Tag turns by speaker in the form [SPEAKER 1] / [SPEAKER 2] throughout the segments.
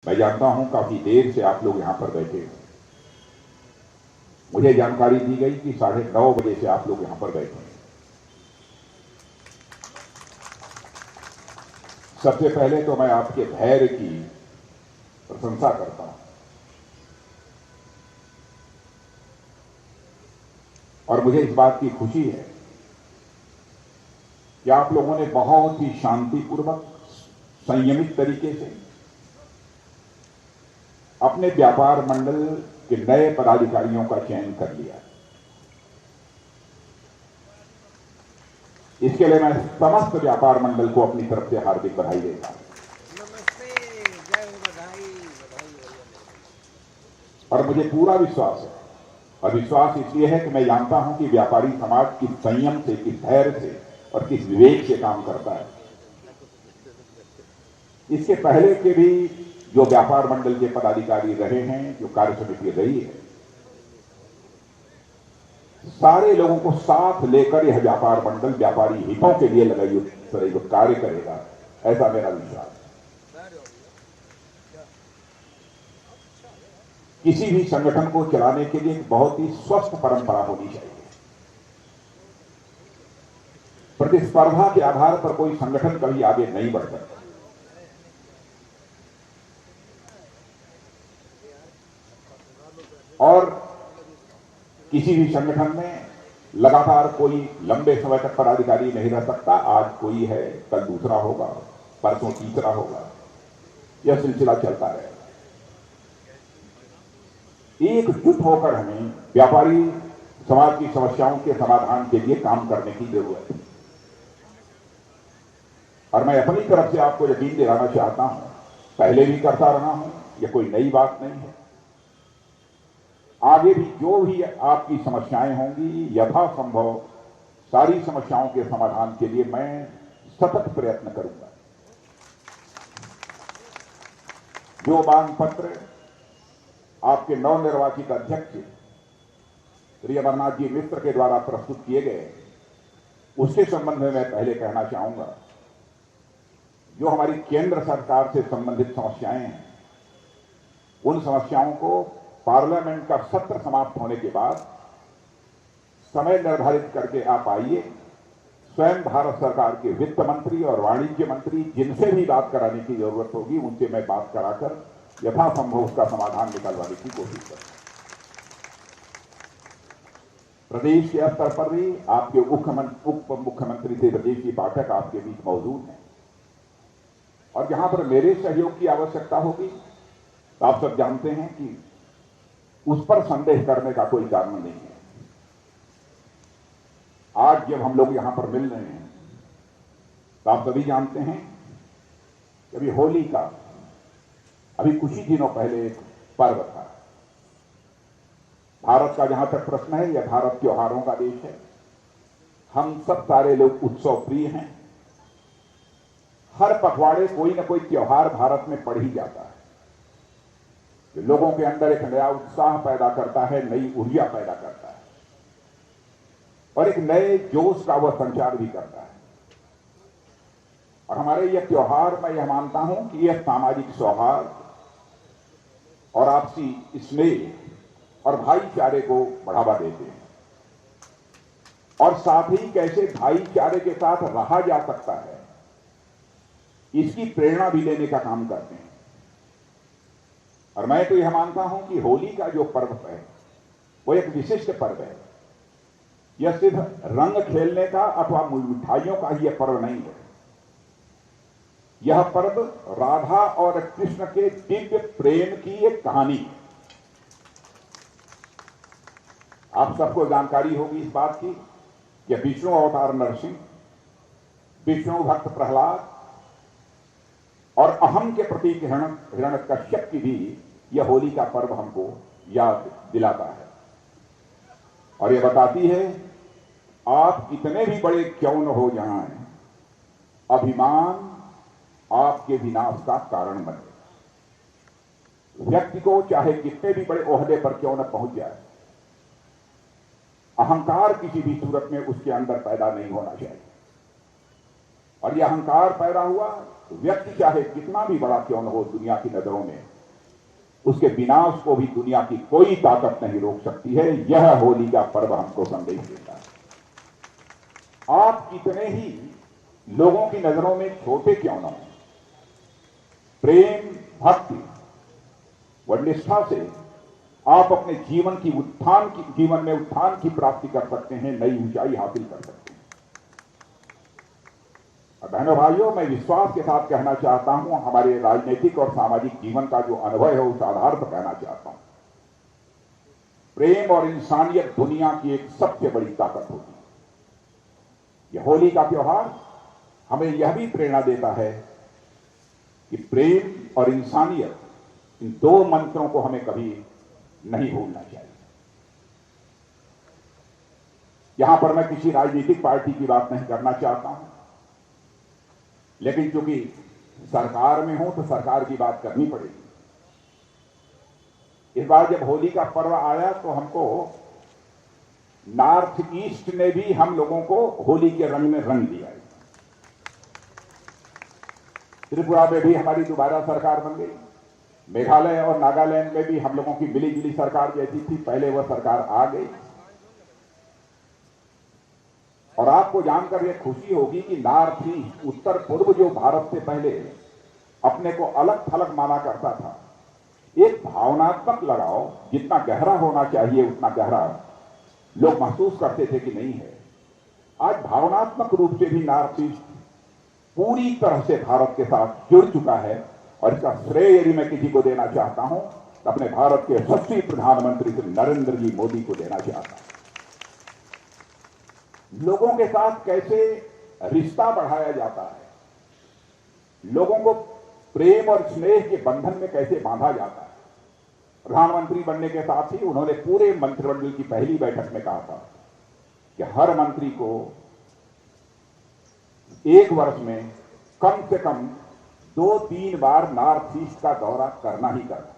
[SPEAKER 1] मैं जानता हूं काफी देर से आप लोग यहां पर बैठे हैं। मुझे जानकारी दी गई कि 9:30 बजे से आप लोग यहां पर बैठे हैं। सबसे पहले तो मैं आपके धैर्य की प्रशंसा करता हूं और मुझे इस बात की खुशी है कि आप लोगों ने बहुत ही शांतिपूर्वक, संयमित तरीके से अपने व्यापार मंडल के नए पदाधिकारियों का चयन कर लिया। इसके लिए मैं समस्त व्यापार मंडल को अपनी तरफ से हार्दिक बधाई देता हूं।
[SPEAKER 2] नमस्ते, जय हो, बधाई बधाई।
[SPEAKER 1] और मुझे पूरा विश्वास है, और विश्वास इसलिए है कि मैं जानता हूं कि व्यापारी समाज किस संयम से, किस धैर्य से और किस विवेक से काम करता है। इसके पहले के भी जो व्यापार मंडल के पदाधिकारी रहे हैं, जो कार्य समिति रही है, सारे लोगों को साथ लेकर यह व्यापार मंडल व्यापारी हितों के लिए लगाई कार्य करेगा, ऐसा मेरा विश्वास है। किसी भी संगठन को चलाने के लिए एक बहुत ही स्वस्थ परंपरा होनी चाहिए। प्रतिस्पर्धा के आधार पर कोई संगठन कभी आगे नहीं बढ़ सकता। और किसी भी संगठन में लगातार कोई लंबे समय तक पदाधिकारी नहीं रह सकता। आज कोई है, कल दूसरा होगा, परसों तीसरा होगा, यह सिलसिला चलता रहेगा। एकजुट होकर हमें व्यापारी समाज की समस्याओं के समाधान के लिए काम करने की जरूरत है। और मैं अपनी तरफ से आपको यकीन दिलाना चाहता हूं, पहले भी करता रहा हूं, यह कोई नई बात नहीं है। आगे भी जो भी आपकी समस्याएं होंगी, यथासंभव सारी समस्याओं के समाधान के लिए मैं सतत प्रयत्न करूंगा। जो मांग पत्र आपके नवनिर्वाचित अध्यक्ष श्री अमरनाथ जी मिश्र के द्वारा प्रस्तुत किए गए, उसके संबंध में मैं पहले कहना चाहूंगा, जो हमारी केंद्र सरकार से संबंधित समस्याएं हैं, उन समस्याओं को पार्लियामेंट का सत्र समाप्त होने के बाद समय निर्धारित करके आप आइए। स्वयं भारत सरकार के वित्त मंत्री और वाणिज्य मंत्री जिनसे भी बात कराने की जरूरत होगी, उनसे मैं बात कराकर यथासंभव उसका समाधान निकालवाने की कोशिश करूंगा। प्रदेश के स्तर पर भी आपके उप मुख्यमंत्री से ब्रजेश जी पाठक आपके बीच मौजूद हैं, और जहां पर मेरे सहयोग की आवश्यकता होगी, तो आप सब जानते हैं कि उस पर संदेह करने का कोई कारण नहीं है। आज जब हम लोग यहां पर मिल रहे हैं, तो आप सभी जानते हैं कि अभी होली का, अभी कुछ ही दिनों पहले एक पर्व था। भारत का जहां तक प्रश्न है, यह भारत त्योहारों का देश है। हम सब सारे लोग उत्सव प्रिय हैं। हर पखवाड़े कोई ना कोई त्योहार भारत में पड़ ही जाता है, जो लोगों के अंदर एक नया उत्साह पैदा करता है, नई ऊर्जा पैदा करता है और एक नए जोश का वह संचार भी करता है। और हमारे यह त्योहार, मैं यह मानता हूं कि यह सामाजिक सौहार्द और आपसी स्नेह और भाईचारे को बढ़ावा देते हैं, और साथ ही कैसे भाईचारे के साथ रहा जा सकता है, इसकी प्रेरणा भी लेने का काम करते हैं। और मैं तो यह मानता हूं कि होली का जो पर्व है, वो एक विशिष्ट पर्व है। यह सिर्फ रंग खेलने का अथवा मिठाइयों का ही यह पर्व नहीं है। यह पर्व राधा और कृष्ण के दिव्य प्रेम की एक कहानी है। आप सबको जानकारी होगी इस बात की कि विष्णु अवतार नरसिंह, विष्णु भक्त प्रहलाद और अहम के प्रतीक हिरण्यकश्यप की भी यह होली का पर्व हमको याद दिलाता है, और यह बताती है, आप कितने भी बड़े क्यों न हो जाएं, अभिमान आपके विनाश का कारण बने। व्यक्ति को चाहे कितने भी बड़े ओहदे पर क्यों न पहुंच जाए, अहंकार किसी भी सूरत में उसके अंदर पैदा नहीं होना चाहिए। और यह अहंकार पैदा हुआ तो व्यक्ति चाहे कितना भी बड़ा क्यों न हो दुनिया की नजरों में, उसके विनाश को भी दुनिया की कोई ताकत नहीं रोक सकती है। यह होली का पर्व हमको संदेश देता है। आप कितने ही लोगों की नजरों में छोटे क्यों न हो, प्रेम, भक्ति व निष्ठा से आप अपने जीवन में उत्थान की प्राप्ति कर सकते हैं, नई ऊंचाई हासिल कर सकते हैं। और बहनों भाइयों, मैं विश्वास के साथ कहना चाहता हूं, हमारे राजनीतिक और सामाजिक जीवन का जो अनुभव है उस आधार पर कहना चाहता हूं, प्रेम और इंसानियत दुनिया की एक सबसे बड़ी ताकत होती है। यह होली का त्योहार हमें यह भी प्रेरणा देता है कि प्रेम और इंसानियत, इन दो मंत्रों को हमें कभी नहीं भूलना चाहिए। यहां पर मैं किसी राजनीतिक पार्टी की बात नहीं करना चाहता हूं, लेकिन चूंकि सरकार में हूं तो सरकार की बात करनी पड़ेगी। इस बार जब होली का पर्व आया तो हमको नॉर्थ ईस्ट ने भी हम लोगों को होली के रंग में रंग दिया है। त्रिपुरा में भी हमारी दोबारा सरकार बन गई। मेघालय और नागालैंड में भी हम लोगों की मिली जुली सरकार जैसी थी, पहले वह सरकार आ गई। और आपको जानकर यह खुशी होगी कि नॉर्थ ईस्ट, उत्तर पूर्व, जो भारत से पहले अपने को अलग थलग माना करता था, एक भावनात्मक लगाव जितना गहरा होना चाहिए उतना गहरा लोग महसूस करते थे कि नहीं है। आज भावनात्मक रूप से भी नॉर्थ ईस्ट पूरी तरह से भारत के साथ जुड़ चुका है। और इसका श्रेय यदि मैं किसी को देना चाहता हूं तो अपने भारत के यशस्वी प्रधानमंत्री श्री नरेंद्र जी मोदी को देना चाहता हूं। लोगों के साथ कैसे रिश्ता बढ़ाया जाता है, लोगों को प्रेम और स्नेह के बंधन में कैसे बांधा जाता है। प्रधानमंत्री बनने के साथ ही उन्होंने पूरे मंत्रिमंडल की पहली बैठक में कहा था कि हर मंत्री को एक वर्ष में कम से कम 2-3 बार नॉर्थ ईस्ट का दौरा करना ही करना।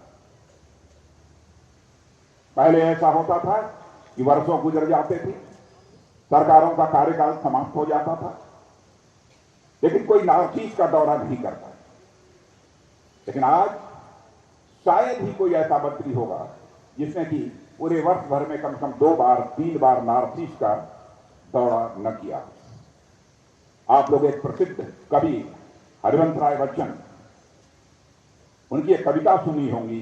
[SPEAKER 1] पहले ऐसा होता था कि वर्षों गुजर जाते थे, सरकारों का कार्यकाल समाप्त हो जाता था, लेकिन कोई नॉर्थ ईस्ट का दौरा नहीं करता। लेकिन आज शायद ही कोई ऐसा मंत्री होगा जिसने कि पूरे वर्ष भर में कम से कम 2-3 बार नॉर्थ ईस्ट का दौरा न किया। आप लोग एक प्रसिद्ध कवि हरिवंश राय बच्चन, उनकी एक कविता सुनी होंगी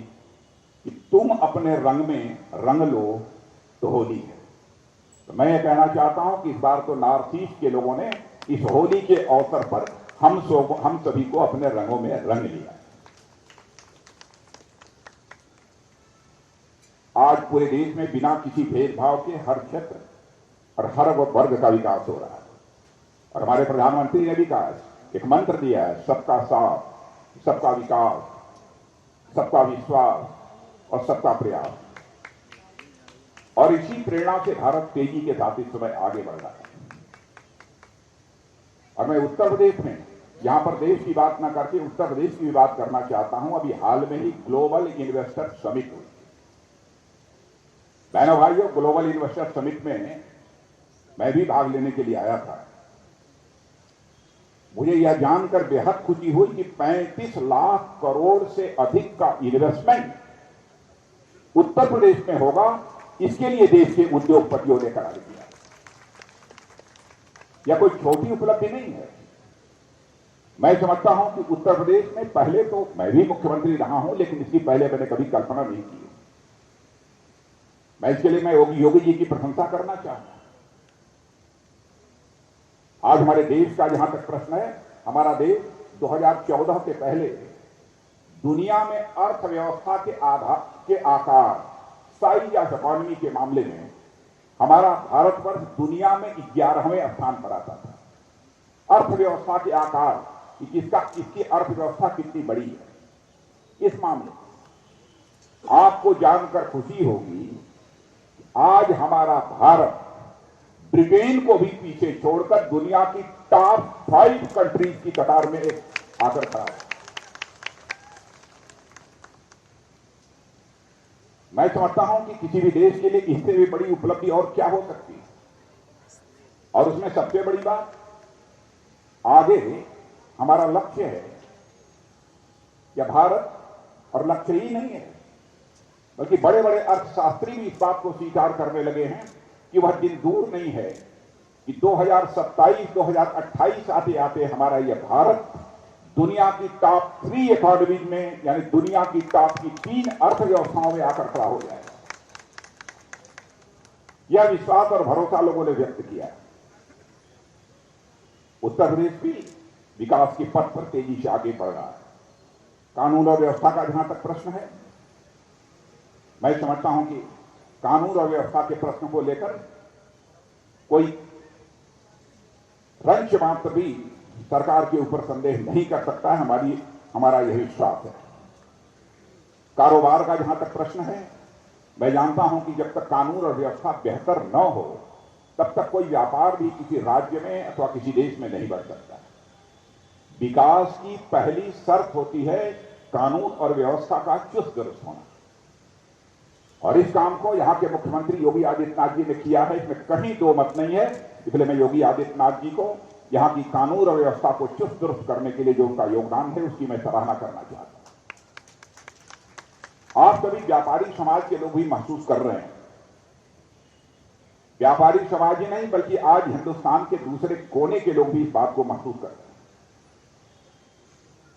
[SPEAKER 1] कि तुम अपने रंग में रंग लो तो होली है। तो मैं ये कहना चाहता हूं कि इस बार तो नॉर्थ ईस्ट के लोगों ने इस होली के अवसर पर हम सभी को अपने रंगों में रंग लिया। आज पूरे देश में बिना किसी भेदभाव के हर क्षेत्र और हर वर्ग का विकास हो रहा है। और हमारे प्रधानमंत्री ने भी कहा, एक मंत्र दिया है, सबका साथ, सबका विकास, सबका विश्वास और सबका प्रयास। और इसी प्रेरणा से भारत तेजी के साथ इस समय आगे बढ़ रहा है। और मैं उत्तर प्रदेश में, यहां पर देश की बात ना करके उत्तर प्रदेश की भी बात करना चाहता हूं। अभी हाल में ही ग्लोबल इन्वेस्टर समिट हुई। बहनों भाइयों, ग्लोबल इन्वेस्टर समिट में मैं भी भाग लेने के लिए आया था। मुझे यह जानकर बेहद खुशी हुई कि 35 लाख करोड़ से अधिक का इन्वेस्टमेंट उत्तर प्रदेश में होगा। इसके लिए देश के उद्योगपतियों ने करार दिया। यह कोई छोटी उपलब्धि नहीं है। मैं समझता हूं कि उत्तर प्रदेश में, पहले तो मैं भी मुख्यमंत्री रहा हूं, लेकिन इसकी पहले मैंने कभी कल्पना नहीं की। मैं इसके लिए मैं योगी जी की प्रशंसा करना चाहता हूं। आज हमारे देश का जहां तक प्रश्न है, हमारा देश 2014 से पहले दुनिया में अर्थव्यवस्था के आकार, साइज या इकोनॉमी के मामले में हमारा भारतवर्ष दुनिया में 11वें स्थान पर आता था। अर्थव्यवस्था के आकार, इसकी अर्थव्यवस्था कितनी बड़ी है, इस मामले में आपको जानकर खुशी होगी, आज हमारा भारत ब्रिटेन को भी पीछे छोड़कर दुनिया की टॉप 5 कंट्रीज की कतार में आकर खड़ा है। मैं समझता हूं कि किसी भी देश के लिए इससे भी बड़ी उपलब्धि और क्या हो सकती है। और उसमें सबसे बड़ी बात, आगे हमारा लक्ष्य है, यह भारत और लक्ष्य ही नहीं है, बल्कि बड़े बड़े अर्थशास्त्री भी इस बात को स्वीकार करने लगे हैं कि वह दिन दूर नहीं है कि 2027-2028 आते आते हमारा यह भारत दुनिया की टॉप 3 इकोनॉमीज में, यानी दुनिया की टॉप की 3 अर्थव्यवस्थाओं में आकर खड़ा हो जाएगा। यह विश्वास और भरोसा लोगों ने व्यक्त किया है। उत्तर प्रदेश भी विकास के पथ पर तेजी से आगे बढ़ रहा है। कानून और व्यवस्था का जहां तक प्रश्न है, मैं समझता हूं कि कानून और व्यवस्था के प्रश्न को लेकर कोई रंच मात्र भी सरकार के ऊपर संदेह नहीं कर सकता है। हमारा यह विश्वास है। कारोबार का जहां तक प्रश्न है, मैं जानता हूं कि जब तक कानून और व्यवस्था बेहतर न हो तब तक कोई व्यापार भी किसी राज्य में अथवा किसी देश में नहीं बढ़ सकता। विकास की पहली शर्त होती है कानून और व्यवस्था का चुस्त दुरुस्त होना, और इस काम को यहां के मुख्यमंत्री योगी आदित्यनाथ जी ने किया है, इसमें कहीं दो मत नहीं है। इसलिए मैं योगी आदित्यनाथ जी को यहां की कानून और व्यवस्था को चुस्त दुरुस्त करने के लिए जो उनका योगदान है उसकी मैं सराहना करना चाहता हूं। आप सभी व्यापारी समाज के लोग भी महसूस कर रहे हैं, व्यापारी समाज ही नहीं बल्कि आज हिंदुस्तान के दूसरे कोने के लोग भी इस बात को महसूस कर रहे हैं।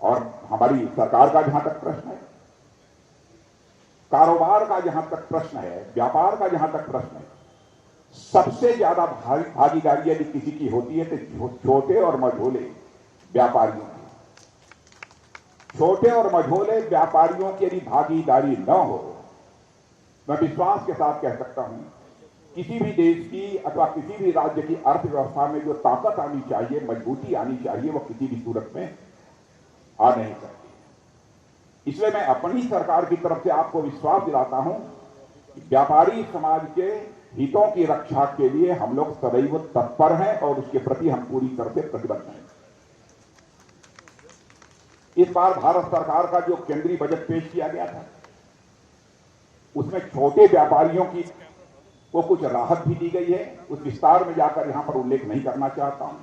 [SPEAKER 1] और हमारी सरकार का जहां तक प्रश्न है, कारोबार का जहां तक प्रश्न है, व्यापार का जहां तक प्रश्न है, सबसे ज्यादा भागीदारी यदि किसी की होती है तो छोटे और मझोले व्यापारियों की। छोटे और मझोले व्यापारियों की यदि भागीदारी न हो, मैं विश्वास के साथ कह सकता हूं किसी भी देश की अथवा किसी भी राज्य की अर्थव्यवस्था में जो ताकत आनी चाहिए, मजबूती आनी चाहिए, वो किसी भी सूरत में आ नहीं सकती। इसलिए मैं अपनी सरकार की तरफ से आपको विश्वास दिलाता हूं कि व्यापारी समाज के हितों की रक्षा के लिए हम लोग सदैव तत्पर हैं और उसके प्रति हम पूरी तरह से प्रतिबद्ध हैं। इस बार भारत सरकार का जो केंद्रीय बजट पेश किया गया था उसमें छोटे व्यापारियों की को कुछ राहत भी दी गई है। उस विस्तार में जाकर यहां पर उल्लेख नहीं करना चाहता हूं।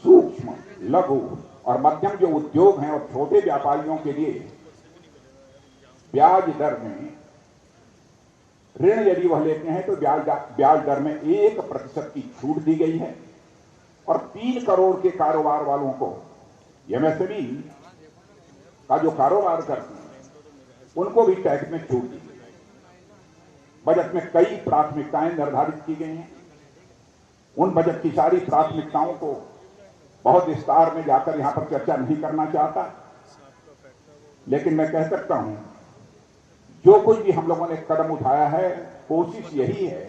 [SPEAKER 1] सूक्ष्म, लघु और मध्यम जो उद्योग हैं और छोटे व्यापारियों के लिए ब्याज दर में ऋण यदि वह लेते हैं तो ब्याज दर में 1% की छूट दी गई है, और 3 करोड़ के कारोबार वालों को, एमएसएमई का जो कारोबार करते हैं उनको भी टैक्स में छूट दी गई। बजट में कई प्राथमिकताएं निर्धारित की गई हैं। उन बजट की सारी प्राथमिकताओं को बहुत विस्तार में जाकर यहां पर चर्चा नहीं करना चाहता, लेकिन मैं कह सकता हूं जो कुछ भी हम लोगों ने कदम उठाया है, कोशिश यही है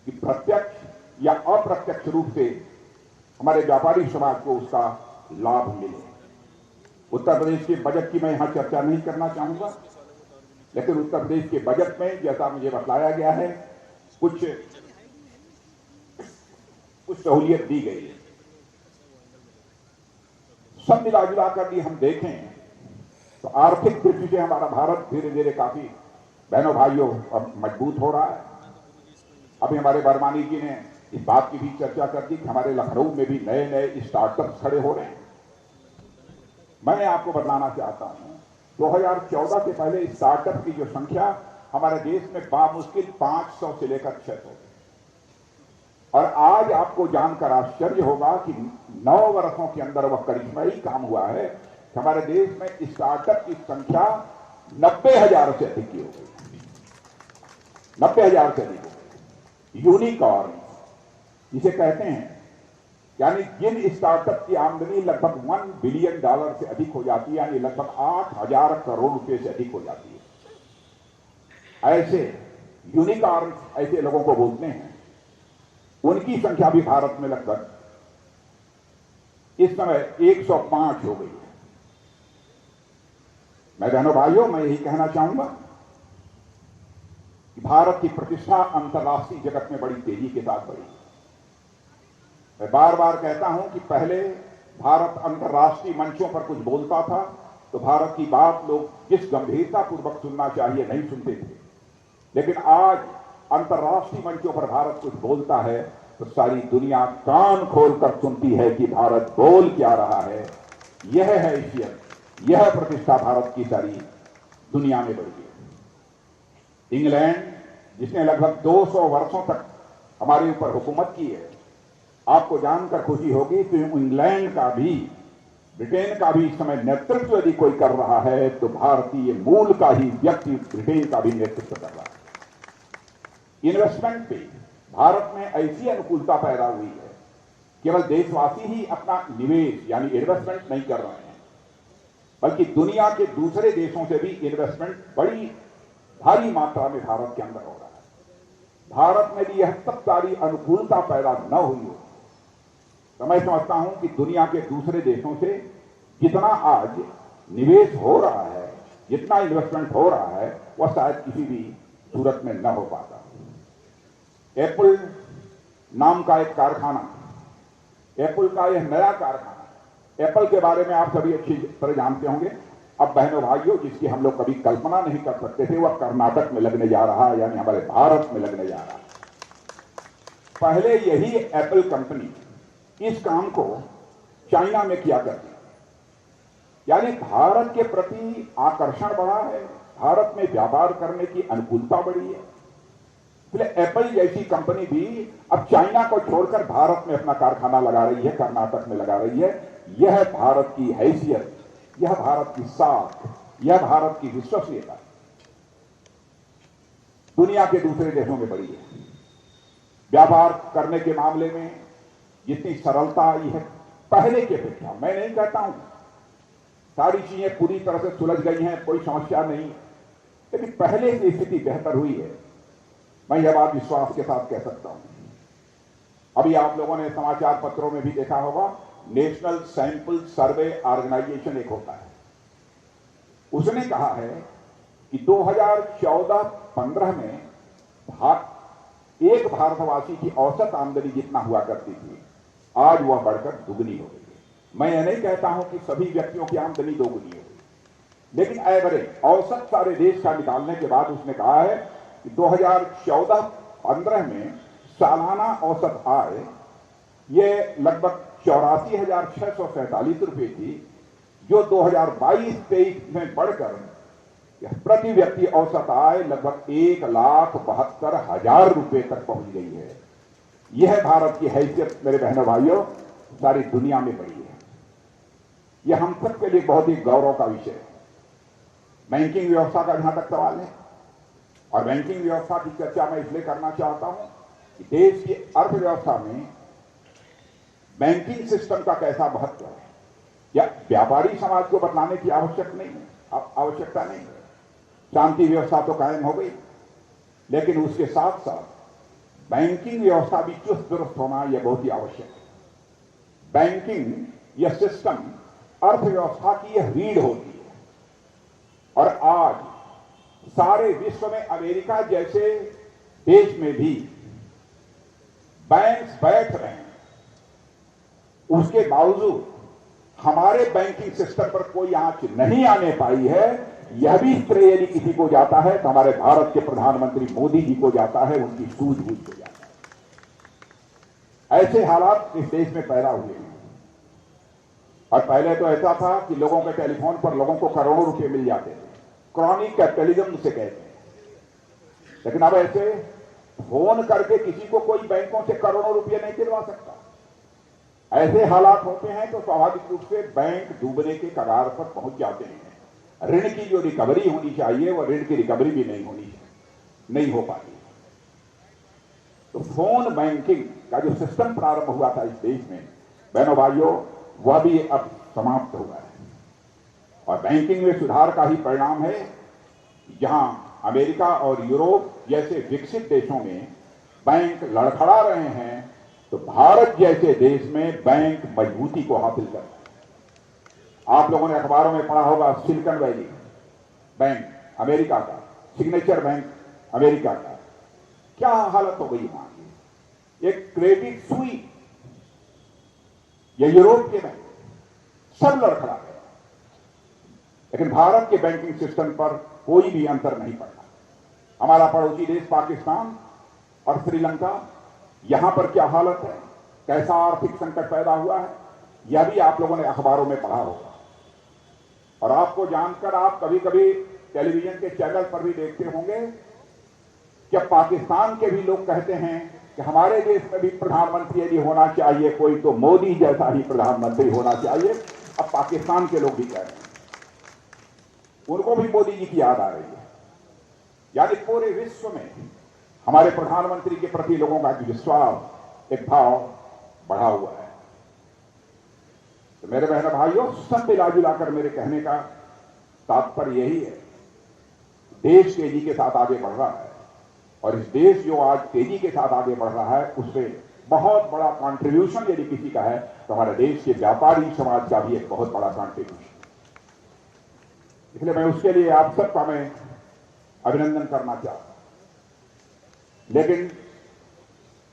[SPEAKER 1] कि प्रत्यक्ष या अप्रत्यक्ष रूप से हमारे व्यापारी समाज को उसका लाभ मिले। उत्तर प्रदेश के बजट की मैं यहां चर्चा नहीं करना चाहूंगा, लेकिन उत्तर प्रदेश के बजट में जैसा मुझे बतलाया गया है कुछ सहूलियत दी गई है। सब मिला कर भी हम देखें तो आर्थिक दृष्टि से हमारा भारत धीरे धीरे काफी बहनों भाइयों अब मजबूत हो रहा है। अभी हमारे बरमानी जी ने इस बात की भी चर्चा कर दी कि हमारे लखनऊ में भी नए नए स्टार्टअप्स खड़े हो रहे हैं। मैं आपको बताना चाहता हूं 2014 से पहले स्टार्टअप की जो संख्या हमारे देश में बामुश्किल 500 से लेकर 600, और आज आपको जानकर आश्चर्य होगा कि 9 वर्षों के अंदर वह करिश्माई काम हुआ है कि हमारे देश में स्टार्टअप की संख्या 90,000 से अधिक की हो गई। 90,000 से अधिक हो गई। यूनिकॉर्न जिसे कहते हैं, यानी जिन स्टार्टअप की आमदनी लगभग $1 बिलियन से अधिक हो जाती है, यानी लगभग 8,000 करोड़ रुपए से अधिक हो जाती है, ऐसे यूनिकॉर्न ऐसे लोगों को बोलते हैं। उनकी संख्या भी भारत में लगभग इस समय 105 हो गई है। मैं बहनों भाइयों, मैं यही कहना चाहूंगा कि भारत की प्रतिष्ठा अंतर्राष्ट्रीय जगत में बड़ी तेजी के साथ बढ़ी। मैं बार बार कहता हूं कि पहले भारत अंतर्राष्ट्रीय मंचों पर कुछ बोलता था तो भारत की बात लोग जिस गंभीरता पूर्वक सुनना चाहिए नहीं सुनते थे, लेकिन आज अंतर्राष्ट्रीय मंचों पर भारत कुछ बोलता है तो सारी दुनिया कान खोलकर सुनती है कि भारत बोल क्या रहा है। यह है हैसियत, यह प्रतिष्ठा भारत की सारी दुनिया में बढ़ी है। इंग्लैंड, जिसने लगभग 200 वर्षों तक हमारे ऊपर हुकूमत की है, आपको जानकर खुशी होगी कि इंग्लैंड का भी, ब्रिटेन का भी इस समय नेतृत्व यदि कोई कर रहा है तो भारतीय मूल का ही व्यक्ति ब्रिटेन का भी नेतृत्व कर रहा है। इन्वेस्टमेंट पे भारत में ऐसी अनुकूलता पैदा हुई है, केवल देशवासी ही अपना निवेश यानी इन्वेस्टमेंट नहीं कर रहे हैं, बल्कि दुनिया के दूसरे देशों से भी इन्वेस्टमेंट बड़ी भारी मात्रा में भारत के अंदर हो रहा है। भारत में भी यह सब सारी अनुकूलता पैदा न हुई हो तो मैं समझता हूं कि दुनिया के दूसरे देशों से जितना आज निवेश हो रहा है, जितना इन्वेस्टमेंट हो रहा है, वह शायद किसी भी सूरत में न हो पाता। एप्पल नाम का एक कारखाना, एप्पल का यह नया कारखाना, एप्पल के बारे में आप सभी अच्छी तरह जानते होंगे। अब बहनों भाइयों, जिसकी हम लोग कभी कल्पना नहीं कर सकते थे, वह कर्नाटक में लगने जा रहा है, यानी हमारे भारत में लगने जा रहा है। पहले यही एप्पल कंपनी इस काम को चाइना में किया करती, यानी भारत के प्रति आकर्षण बढ़ा है, भारत में व्यापार करने की अनुकूलता बढ़ी है। इसलिए एप्पल जैसी कंपनी भी अब चाइना को छोड़कर भारत में अपना कारखाना लगा रही है, कर्नाटक में लगा रही है। यह भारत की हैसियत, यह भारत की साख, यह भारत की विश्वसनीयता दुनिया के दूसरे देशों में बढ़ी है। व्यापार करने के मामले में जितनी सरलता आई है पहले की अपेक्षा, मैं नहीं कहता हूं सारी चीजें पूरी तरह से सुलझ गई हैं, कोई समस्या नहीं, लेकिन पहले से स्थिति बेहतर हुई है, मैं यह बात विश्वास के साथ कह सकता हूं। अभी आप लोगों ने समाचार पत्रों में भी देखा होगा, नेशनल सैंपल सर्वे ऑर्गेनाइजेशन एक होता है, उसने कहा है कि 2014-15 में एक भारतवासी की औसत आमदनी जितना हुआ करती थी, आज वह बढ़कर दुगनी हो गई है। मैं यह नहीं कहता हूं कि सभी व्यक्तियों की आमदनी दोगुनी हो गई, लेकिन एवरेज औसत सारे देश का निकालने के बाद उसने कहा है कि 2014-15 में सालाना औसत आय ये लगभग 84,647 रुपये थी, जो 2022-23 में बढ़कर प्रति व्यक्ति औसत आय लगभग 1,72,000 रुपये तक पहुंच गई है। यह भारत की हैसियत मेरे बहनों भाइयों सारी दुनिया में बढ़ी है। यह हम सब के लिए बहुत ही गौरव का विषय है। बैंकिंग व्यवस्था का जहां तक सवाल है, और बैंकिंग व्यवस्था की चर्चा मैं इसलिए करना चाहता हूं कि देश की अर्थव्यवस्था में बैंकिंग सिस्टम का कैसा महत्व है, या व्यापारी समाज को बतलाने की आवश्यकता नहीं है। शांति व्यवस्था तो कायम हो गई, लेकिन उसके साथ साथ बैंकिंग व्यवस्था भी चुस्त दुरुस्त होना यह बहुत ही आवश्यक है। बैंकिंग यह सिस्टम अर्थव्यवस्था की यह रीढ़ होती है, और आज सारे विश्व में अमेरिका जैसे देश में भी बैंक्स बैठ रहे हैं, उसके बावजूद हमारे बैंकिंग सिस्टम पर कोई आंच नहीं आने पाई है। यह भी श्रेय यदि किसी को जाता है तो हमारे भारत के प्रधानमंत्री मोदी जी को जाता है, उनकी सूझबूझ को जाता है। ऐसे हालात इस देश में पैदा हुए हैं, और पहले तो ऐसा था कि लोगों के टेलीफोन पर लोगों को करोड़ों रुपए मिल जाते थे, क्रॉनिक कैपिटलिज्म उसे कहते हैं। लेकिन अब ऐसे फोन करके किसी को कोई बैंकों से करोड़ों रुपए नहीं दिलवा सकता। ऐसे हालात होते हैं तो स्वाभाविक रूप से बैंक डूबने के कगार पर पहुंच जाते हैं। ऋण की जो रिकवरी होनी चाहिए, वह ऋण की रिकवरी भी नहीं हो पाती। तो फोन बैंकिंग का जो सिस्टम प्रारंभ हुआ था इस देश में, बहनों भाइयों, वह भी अब समाप्त हुआ है, और बैंकिंग में सुधार का ही परिणाम है। जहां अमेरिका और यूरोप जैसे विकसित देशों में बैंक लड़खड़ा रहे हैं, तो भारत जैसे देश में बैंक मजबूती को हासिल कर रहा है। आप लोगों ने अखबारों में पढ़ा होगा, सिलिकॉन वैली बैंक अमेरिका का, सिग्नेचर बैंक अमेरिका का, क्या हालत हो गई वहां की। एक क्रेडिट स्विस, ये यूरोप के बैंक सब लड़खड़ा गए, लेकिन भारत के बैंकिंग सिस्टम पर कोई भी अंतर नहीं पड़ा। हमारा पड़ोसी देश पाकिस्तान और श्रीलंका, यहां पर क्या हालत है, कैसा आर्थिक संकट पैदा हुआ है, यह भी आप लोगों ने अखबारों में पढ़ा होगा। और आपको जानकर आप कभी कभी टेलीविजन के चैनल पर भी देखते होंगे जब पाकिस्तान के भी लोग कहते हैं कि हमारे देश में भी प्रधानमंत्री यदि होना चाहिए कोई तो मोदी जैसा ही प्रधानमंत्री होना चाहिए, अब पाकिस्तान के लोग भी कह रहे हैं, उनको भी मोदी जी की याद आ रही है। यानी पूरे विश्व में हमारे प्रधानमंत्री के प्रति लोगों का विश्वास, एक भाव बढ़ा हुआ है। तो मेरे बहनों भाइयों, सब मिला जुलाकर मेरे कहने का तात्पर्य यही है, देश तेजी के साथ आगे बढ़ रहा है और इस देश जो आज तेजी के साथ आगे बढ़ रहा है उसमें बहुत बड़ा कंट्रीब्यूशन यदि किसी का है तो हमारे देश के व्यापारी समाज का भी एक बहुत बड़ा कंट्रीब्यूशन। इसलिए मैं उसके लिए आप सबका मैं अभिनंदन करना चाहता हूं। लेकिन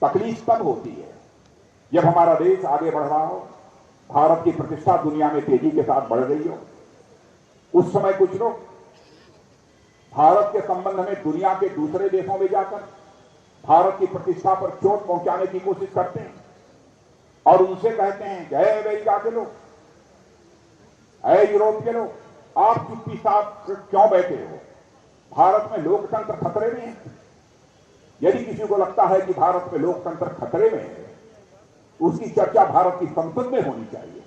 [SPEAKER 1] तकलीफ तब होती है जब हमारा देश आगे बढ़ रहा हो, भारत की प्रतिष्ठा दुनिया में तेजी के साथ बढ़ रही हो। उस समय कुछ लोग भारत के संबंध में दुनिया के दूसरे देशों में जाकर भारत की प्रतिष्ठा पर चोट पहुंचाने की कोशिश करते हैं और उनसे कहते हैं कि अरे अमेरिका के लोग, अरे यूरोप के लोग, आप चुप्पी साथ क्यों बैठे हो? भारत में लोकतंत्र खतरे में है। यदि किसी को लगता है कि भारत में लोकतंत्र खतरे में है, उसकी चर्चा भारत की संसद में होनी चाहिए।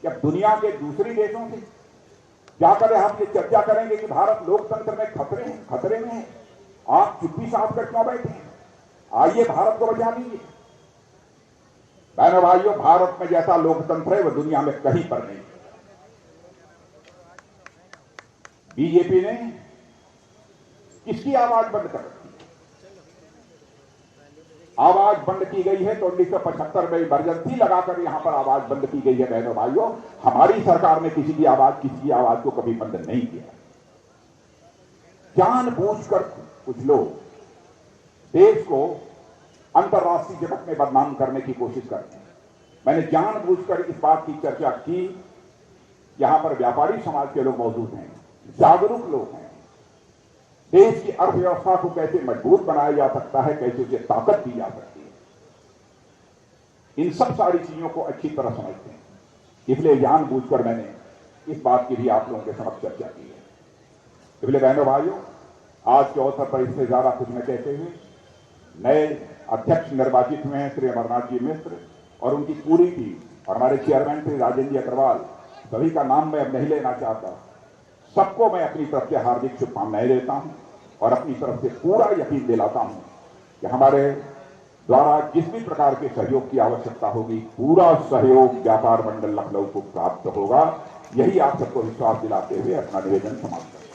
[SPEAKER 1] जब दुनिया के दूसरे देशों से जाकर हम ये चर्चा करेंगे कि भारत लोकतंत्र में खतरे में है, आप चुप्पी साध कर क्यों बैठे हैं? आइए भारत को बचा लीजिए। बहनों भाइयों, भारत में जैसा लोकतंत्र है वह दुनिया में कहीं पर नहीं। बीजेपी ने किसकी आवाज बंद कर रखी? आवाज बंद की गई है तो 1975 में इमरजेंसी लगाकर यहां पर आवाज बंद की गई है। बहनों भाइयों, हमारी सरकार ने किसी की आवाज को कभी बंद नहीं किया। जानबूझकर कुछ लोग देश को अंतर्राष्ट्रीय जगत में बदनाम करने की कोशिश करते हैं। मैंने जानबूझकर इस बात की चर्चा की, यहां पर व्यापारी समाज के लोग मौजूद हैं, जागरूक लोग हैं। देश की अर्थव्यवस्था को कैसे मजबूत बनाया जा सकता है, कैसे उसे ताकत दी जा सकती है, इन सब सारी चीजों को अच्छी तरह समझते हैं। इसलिए जानबूझकर मैंने इस बात की भी आप लोगों के समक्ष चर्चा की है। इसलिए बहनों भाइयों, आज के अवसर पर इससे ज्यादा कुछ न कहते हुए नए अध्यक्ष निर्वाचित हुए हैं श्री अमरनाथ जी मिश्र और उनकी पूरी टीम और हमारे चेयरमैन श्री राजेंद्र जी अग्रवाल, सभी का नाम मैं अब नहीं लेना चाहता। सबको मैं अपनी तरफ से हार्दिक शुभकामनाएं देता हूं और अपनी तरफ से पूरा यकीन दिलाता हूं कि हमारे द्वारा जिस भी प्रकार के सहयोग की आवश्यकता होगी, पूरा सहयोग व्यापार मंडल लखनऊ को प्राप्त होगा। यही आप सबको विश्वास दिलाते हुए अपना निवेदन समाप्त